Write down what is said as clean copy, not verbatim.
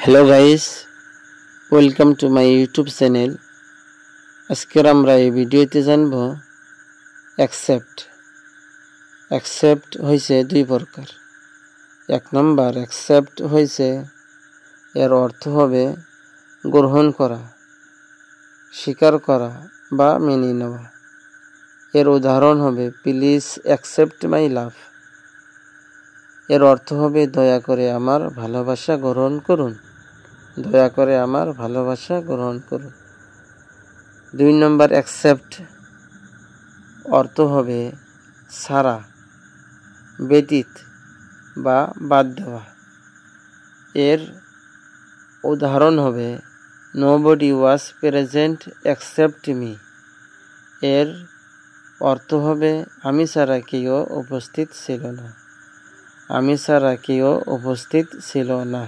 Hello guys, welcome to my YouTube channel. আজকের আমরা এই ভিডিওতে জানব অ্যাকসেপ্ট হয়েছে দুই প্রকার। এক নম্বর অ্যাকসেপ্ট হয়েছে, এর অর্থ হবে গ্রহণ করা, স্বীকার করা বা মেনে নেওয়া। এর উদাহরণ হবে প্লিজ অ্যাকসেপ্ট মাই লাভ। এর অর্থ হবে দয়া করে আমার ভালোবাসা গ্রহণ করুন। দয়া করে আমার ভালোবাসা গ্রহণ করুন। দুই নম্বর অ্যাকসেপ্ট অর্থ হবে ছাড়া, ব্যতীত বা বাদ দেওয়া। এর উদাহরণ হবে nobody was present except me. এর অর্থ হবে আমি ছাড়া কেউ উপস্থিত ছিল না। আমি ছাড়া কেউ উপস্থিত ছিল না।